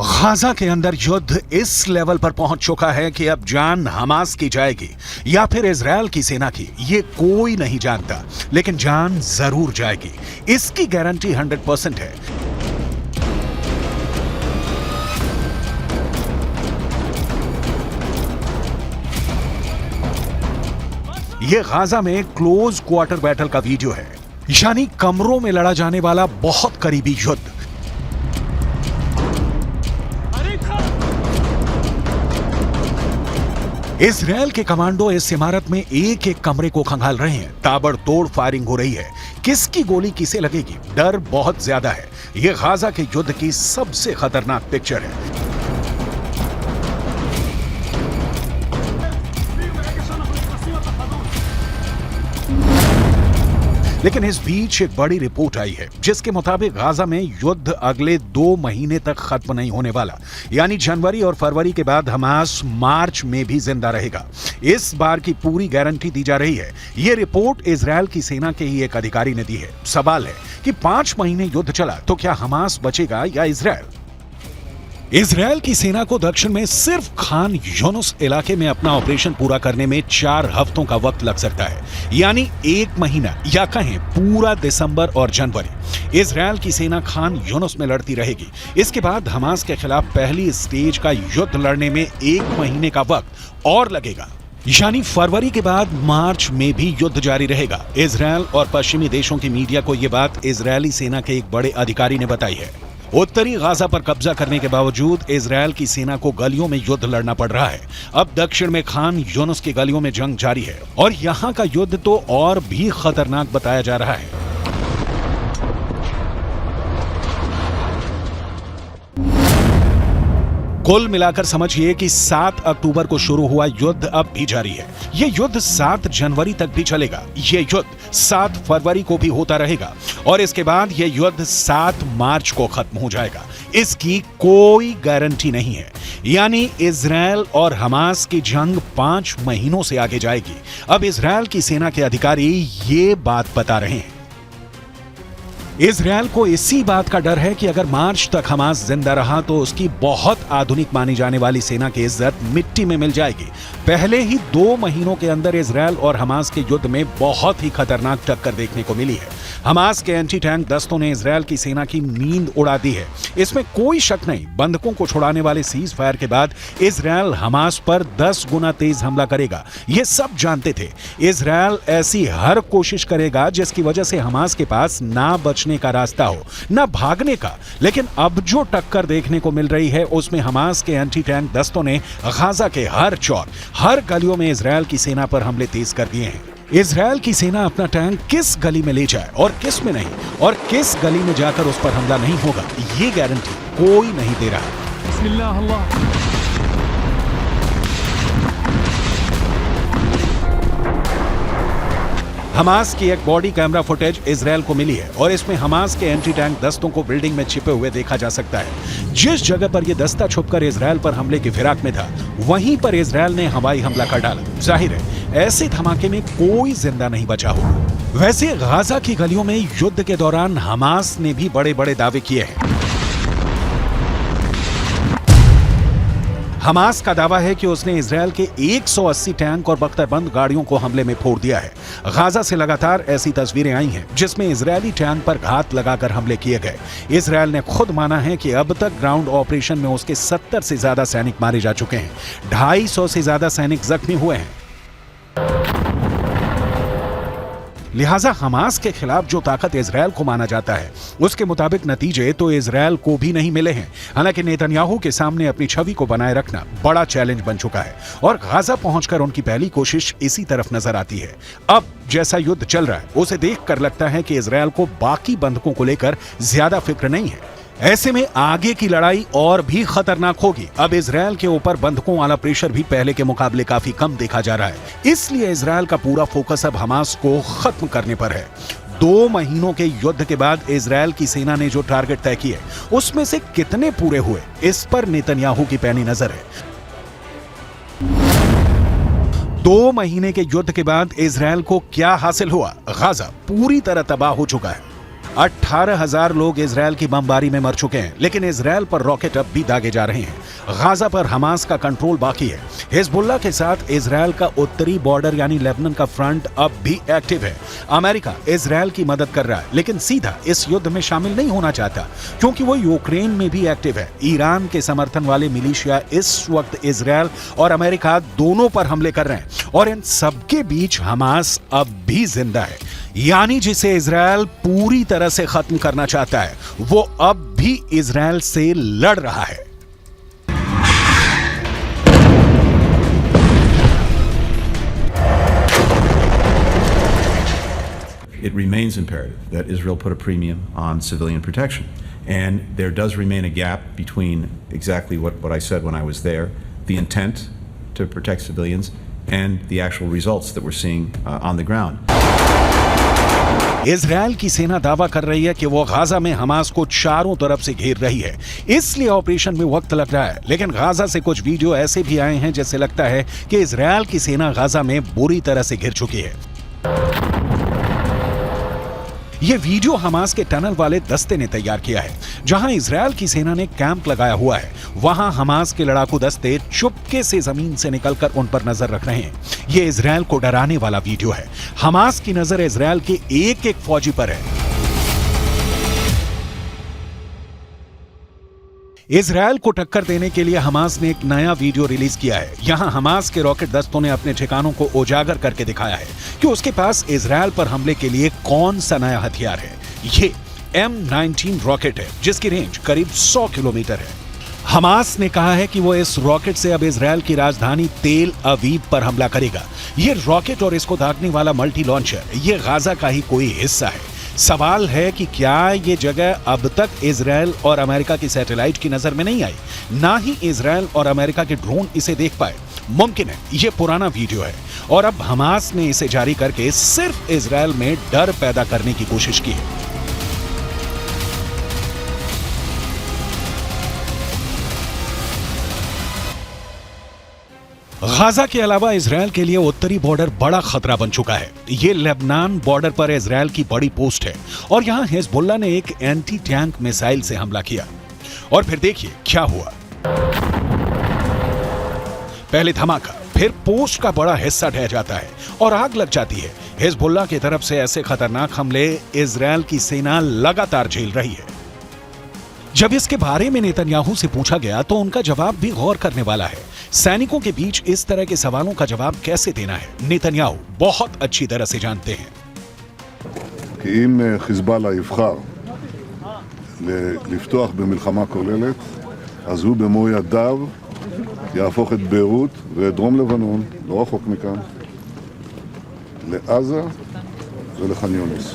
Gaza के अंदर युद्ध इस लेवल पर पहुंच चुका है कि अब जान हमास की जाएगी या फिर इजरायल की सेना की, ये कोई नहीं जानता, लेकिन जान जरूर जाएगी, इसकी गारंटी 100% है। ये गाजा में क्लोज क्वार्टर बैटल का वीडियो है, यानी कमरों में लड़ा जाने वाला बहुत करीबी युद्ध। इजरायल के कमांडो इस इमारत में एक एक कमरे को खंगाल रहे हैं, ताबड़तोड़ फायरिंग हो रही है, किसकी गोली किसे लगेगी, डर बहुत ज्यादा है। यह गाजा के युद्ध की सबसे खतरनाक पिक्चर है। लेकिन इस बीच एक बड़ी रिपोर्ट आई है जिसके मुताबिक गाजा में युद्ध अगले 2 महीने तक खत्म नहीं होने वाला, यानी जनवरी और फरवरी के बाद हमास मार्च में भी जिंदा रहेगा। इस बार की पूरी गारंटी दी जा रही है। यह रिपोर्ट इजरायल की सेना के ही एक अधिकारी ने दी है। सवाल है कि 5 महीने युद्ध चला तो क्या हमास बचेगा या इजरायल? इजरायल की सेना को दक्षिण में सिर्फ खान यूनुस इलाके में अपना ऑपरेशन पूरा करने में 4 हफ्तों का वक्त लग सकता है, यानी 1 महीना या कहें पूरा दिसंबर और जनवरी इजरायल की सेना खान यूनुस में लड़ती रहेगी। इसके बाद हमास के खिलाफ पहली स्टेज का युद्ध लड़ने में 1 महीने का वक्त और लगेगा, यानी फरवरी के बाद मार्च में भी युद्ध जारी रहेगा। इजरायल और पश्चिमी देशों की मीडिया को यह बात इजरायली सेना के एक बड़े अधिकारी ने बताई है। उत्तरी गाजा पर कब्जा करने के बावजूद इजरायल की सेना को गलियों में युद्ध लड़ना पड़ रहा है। अब दक्षिण में खान यूनुस की गलियों में जंग जारी है और यहां का युद्ध तो और भी खतरनाक बताया जा रहा है। कुल मिलाकर समझिए कि 7 अक्टूबर को शुरू हुआ युद्ध अब भी जारी है। यह युद्ध 7 जनवरी तक भी चलेगा। यह युद्ध 7 फरवरी को भी होता रहेगा और इसके बाद यह युद्ध 7 मार्च को खत्म हो जाएगा। इसकी कोई गारंटी नहीं है, यानी इजरायल और हमास की जंग 5 महीनों से आगे जाएगी। अब इजरायल की सेना के अधिकारी ये बात बता रहे हैं। इजरायल को इसी बात का डर है कि अगर मार्च तक हमास जिंदा रहा तो उसकी बहुत आधुनिक मानी जाने वाली सेना की इज्जत मिट्टी में मिल जाएगी। पहले ही 2 महीनों के अंदर इजरायल और हमास के युद्ध में बहुत ही खतरनाक टक्कर देखने को मिली है। हमास के एंटी टैंक दस्तों ने इजरायल की सेना की नींद उड़ा दी है, इसमें कोई शक नहीं। बंधकों को छुड़ाने वाले सीज फायर के बाद इजरायल हमास पर 10 गुना तेज हमला करेगा, ये सब जानते थे। इजरायल ऐसी हर कोशिश करेगा जिसकी वजह से हमास के पास ना बचने का रास्ता हो, ना भागने का। लेकिन अब जो टक्कर देखने को मिल रही है उसमें हमास के एंटी टैंक दस्तों ने गाजा के हर चौक, हर गलियों में इजरायल की सेना पर हमले तेज कर दिए हैं। इजरायल की सेना अपना टैंक किस गली में ले जाए और किस में नहीं, और किस गली में जाकर उस पर हमला नहीं होगा, ये गारंटी कोई नहीं दे रहा। बिस्मिल्लाह अल्लाह। हमास की एक बॉडी कैमरा फुटेज इजरायल को मिली है और इसमें हमास के एंटी टैंक दस्तों को बिल्डिंग में छिपे हुए देखा जा सकता है। जिस जगह पर यह दस्ता छुपकर इजरायल पर हमले की फिराक में था, वहीं पर इजरायल ने हवाई हमला कर डाला। जाहिर है ऐसे धमाके में कोई जिंदा नहीं बचा होगा। वैसे गाजा की गलियों में युद्ध के दौरान हमास ने भी बड़े बड़े दावे किए हैं। हमास का दावा है कि उसने इजरायल के 180 टैंक और बख्तरबंद गाड़ियों को हमले में फोड़ दिया है। गाजा से लगातार ऐसी तस्वीरें आई हैं जिसमें इजरायली टैंक पर घात लगाकर हमले किए गए। इजरायल ने खुद माना है कि अब तक ग्राउंड ऑपरेशन में उसके 70 से ज्यादा सैनिक मारे जा चुके हैं, 250 से ज्यादा सैनिक जख्मी हुए हैं। लिहाजा हमास के खिलाफ जो ताकत इजरायल को माना जाता है उसके मुताबिक नतीजे तो इजरायल को भी नहीं मिले हैं। हालांकि नेतन्याहू के सामने अपनी छवि को बनाए रखना बड़ा चैलेंज बन चुका है और गाजा पहुंचकर उनकी पहली कोशिश इसी तरफ नजर आती है। अब जैसा युद्ध चल रहा है उसे देखकर लगता है कि इजरायल को बाकी बंधकों को लेकर ज्यादा फिक्र नहीं है। ऐसे में आगे की लड़ाई और भी खतरनाक होगी। अब इजरायल के ऊपर बंधकों वाला प्रेशर भी पहले के मुकाबले काफी कम देखा जा रहा है। इसलिए इजरायल का पूरा फोकस अब हमास को खत्म करने पर है। 2 महीनों के युद्ध के बाद इजरायल की सेना ने जो टारगेट तय किए उसमें से कितने पूरे हुए, इस पर नेतन्याहू की पैनी नजर है। 2 महीने के युद्ध के बाद इजरायल को क्या हासिल हुआ? गाजा पूरी तरह तबाह हो चुका है। 18,000 लोग इजरायल की बमबारी में मर चुके हैं, लेकिन इजरायल पर रॉकेट अब भी दागे जा रहे हैं। गाजा पर हमास का कंट्रोल बाकी है। हिजबुल्लाह के साथ इजरायल का उत्तरी बॉर्डर यानी लेबनान का फ्रंट अब भी एक्टिव है। अमेरिका इजरायल की मदद कर रहा है, लेकिन सीधा इस युद्ध में शामिल नहीं होना चाहता, क्योंकि वो यूक्रेन में भी एक्टिव है। ईरान के समर्थन वाले मिलिशिया इस वक्त इजरायल और अमेरिका दोनों पर हमले कर रहे हैं, और इन सबके बीच हमास अब भी जिंदा है, यानी जिसे इजरायल पूरी तरह से खत्म करना चाहता है, वो अब भी इजरायल से लड़ रहा है। It remains imperative that Israel put a premium on civilian protection. And there does remain a gap between exactly what I said when I was there, the intent to protect civilians, and the actual results that we're seeing on the ground. Israel की सेना दावा कर रही है कि वो Gaza में Hamas को चारों तरफ से घेर रही है, इसलिए ऑपरेशन में वक्त लग रहा है। लेकिन गाजा से कुछ वीडियो ऐसे भी आए हैं जिससे लगता है कि इजरायल की सेना गाजा में बुरी तरह से घिर चुकी है। यह वीडियो हमास के टनल वाले दस्ते ने तैयार किया है, जहां इजरायल की सेना ने कैंप लगाया हुआ है। वहां हमास के लड़ाकू दस्ते चुपके से जमीन से निकलकर उन पर नजर रख रहे हैं। यह इजरायल को डराने वाला वीडियो है। हमास की नजर इजरायल के एक एक फौजी पर है। इजरायल को टक्कर देने के लिए हमास ने एक नया वीडियो रिलीज किया है। यहां हमास के रॉकेट दस्तों ने अपने ठिकानों को उजागर करके दिखाया है कि उसके पास इजरायल पर हमले के लिए कौन सा नया हथियार है। ये M19 रॉकेट है, जिसकी रेंज करीब 100 किलोमीटर है। हमास ने कहा है कि वो इस रॉकेट से अब इजरायल की राजधानी तेल अवीव पर हमला करेगा। ये रॉकेट और इसको दागने वाला मल्टी लॉन्चर ये गाजा का ही कोई हिस्सा है। सवाल है कि क्या ये जगह अब तक इजरायल और अमेरिका की सैटेलाइट की नजर में नहीं आई, ना ही इजरायल और अमेरिका के ड्रोन इसे देख पाए। मुमकिन है ये पुराना वीडियो है और अब हमास ने इसे जारी करके सिर्फ इजरायल में डर पैदा करने की कोशिश की है। गाजा के अलावा इजरायल के लिए उत्तरी बॉर्डर बड़ा खतरा बन चुका है। ये लेबनान बॉर्डर पर इजरायल की बड़ी पोस्ट है और यहां हिजबुल्लाह ने एक एंटी टैंक मिसाइल से हमला किया और फिर देखिए क्या हुआ। पहले धमाका, फिर पोस्ट का बड़ा हिस्सा ढह जाता है और आग लग जाती है। हिजबुल्लाह की तरफ से ऐसे खतरनाक हमले इजरायल की सेना लगातार झेल रही है। जब इसके बारे में नेतन्याहू से पूछा गया तो उनका जवाब भी गौर करने वाला है। सैनिकों के बीच इस तरह के सवालों का जवाब कैसे देना है, नेतन्याहू बहुत अच्छी तरह से जानते हैं। כי אם חיזבאללה יבחר לפתוח במלחמה כוללת, אז הוא במו ידיו יהפוך את ביירות ואת דרום לבנון, לא רחוק מכאן, לעזה ולח'אן יונס।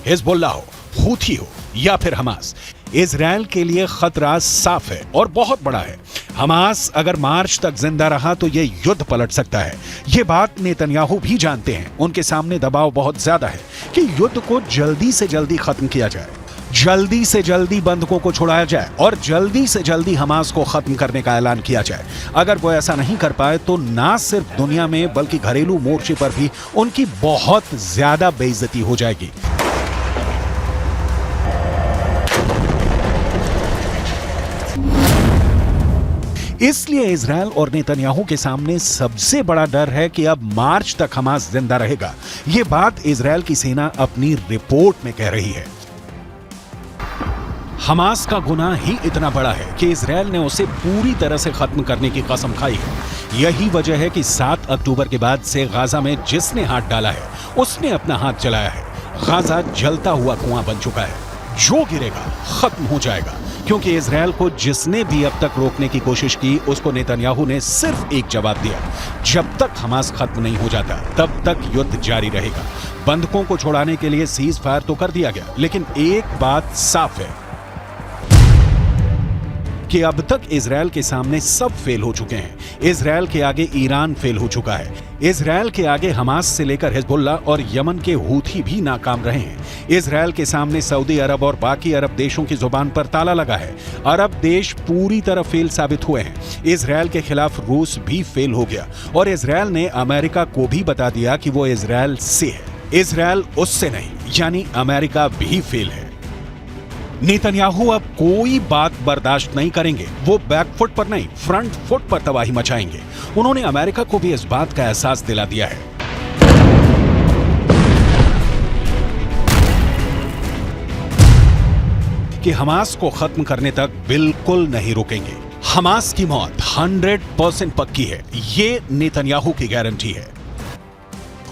हिजबुल्लाह हो, हूथी हो या फिर हमास, इजरायल के लिए खतरा साफ है और बहुत बड़ा है। हमास अगर मार्च तक जिंदा रहा तो यह युद्ध पलट सकता है। यह बात नेतन्याहू भी जानते हैं। उनके सामने दबाव बहुत ज्यादा है कि युद्ध को जल्दी से जल्दी खत्म किया जाए, जल्दी से जल्दी बंधकों को छुड़ाया जाए और जल्दी से जल्दी हमास को खत्म करने का ऐलान किया जाए। अगर वो ऐसा नहीं कर पाए तो ना सिर्फ दुनिया में बल्कि घरेलू मोर्चे पर भी उनकी बहुत ज्यादा बेइज्जती हो जाएगी। इसलिए इजरायल और नेतन्याहू के सामने सबसे बड़ा डर है कि अब मार्च तक हमास जिंदा रहेगा। यह बात इजरायल की सेना अपनी रिपोर्ट में कह रही है। हमास का गुनाह ही इतना बड़ा है कि इजरायल ने उसे पूरी तरह से खत्म करने की कसम खाई है। यही वजह है कि 7 अक्टूबर के बाद से गाजा में जिसने हाथ डाला है उसने अपना हाथ चलाया है। गाजा जलता हुआ कुआं बन चुका है, जो गिरेगा खत्म हो जाएगा, क्योंकि इजरायल को जिसने भी अब तक रोकने की कोशिश की उसको नेतन्याहू ने सिर्फ एक जवाब दिया, जब तक हमास खत्म नहीं हो जाता तब तक युद्ध जारी रहेगा। बंधकों को छुड़ाने के लिए सीज फायर तो कर दिया गया, लेकिन एक बात साफ है कि अब तक इजरायल के सामने सब फेल हो चुके हैं। इजरायल के आगे ईरान फेल हो चुका है। इजरायल के आगे हमास से लेकर हिजबुल्लाह और यमन के हूथी भी नाकाम रहे हैं। इजरायल के सामने सऊदी अरब और बाकी अरब देशों की जुबान पर ताला लगा है। अरब देश पूरी तरह फेल साबित हुए हैं। इजरायल के खिलाफ रूस भी फेल हो गया और इजरायल ने अमेरिका को भी बता दिया कि वो इजरायल से है। इजराइल उससे नहीं, यानी अमेरिका भी फेल है। नेतन्याहू अब कोई बात बर्दाश्त नहीं करेंगे। वो बैकफुट पर नहीं, फ्रंट फुट पर तबाही मचाएंगे। उन्होंने अमेरिका को भी इस बात का एहसास दिला दिया है कि हमास को खत्म करने तक बिल्कुल नहीं रुकेंगे। हमास की मौत 100% पक्की है, ये नेतन्याहू की गारंटी है।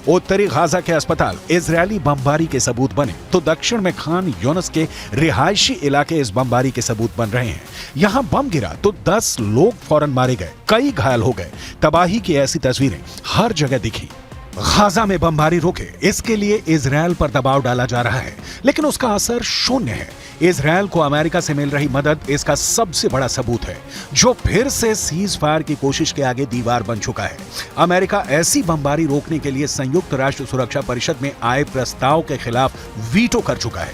उत्तरी गाजा के अस्पताल इजरायली बमबारी के सबूत बने तो दक्षिण में खान यूनिस के रिहायशी इलाके इस बमबारी के सबूत बन रहे हैं। यहां बम गिरा तो 10 लोग फौरन मारे गए, कई घायल हो गए। तबाही की ऐसी तस्वीरें हर जगह दिखी। गाजा में बमबारी रुके, इसके लिए इजरायल पर दबाव डाला जा रहा है, लेकिन उसका असर शून्य है। इजरायल को अमेरिका से मिल रही मदद इसका सबसे बड़ा सबूत है, जो फिर से सीज फायर की कोशिश के आगे दीवार बन चुका है। अमेरिका ऐसी बमबारी रोकने के लिए संयुक्त राष्ट्र सुरक्षा परिषद में आए प्रस्ताव के खिलाफ वीटो कर चुका है।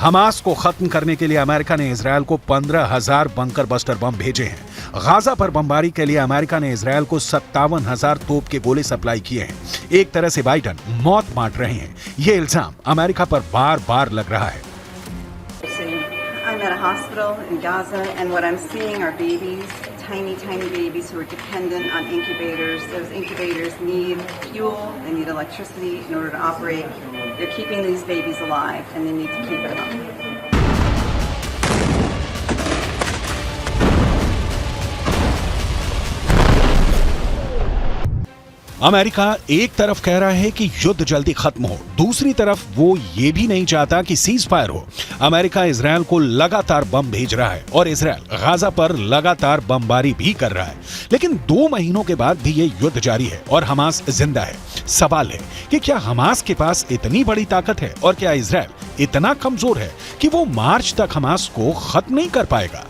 हमास को खत्म करने के लिए अमेरिका ने इजरायल को 15,000 बंकर बस्टर बम भेजे हैं। गाजा पर बमबारी के लिए अमेरिका ने इजरायल को 57,000 तोप के गोले सप्लाई किए हैं। एक तरह से बाइडन मौत बांट रहे हैं। ये इल्जाम अमेरिका पर बार-बार लग रहा है। I'm at a hospital in Gaza, and what I'm seeing are babies, tiny babies who are dependent on incubators. Those incubators need fuel, they need electricity in order to operate. They're keeping these babies alive, and they need to keep it up. America एक तरफ कह रहा है कि युद्ध जल्दी खत्म हो, दूसरी तरफ वो ये भी नहीं चाहता कि सीज फायर हो। अमेरिका इजरायल को लगातार बम भेज रहा है और इजरायल गाजा पर लगातार बमबारी भी कर रहा है, लेकिन 2 महीनों के बाद भी ये युद्ध जारी है और हमास जिंदा है। सवाल है कि क्या हमास के पास इतनी बड़ी ताकत है और क्या इजरायल इतना कमजोर है कि वो मार्च तक हमास को खत्म नहीं कर पाएगा?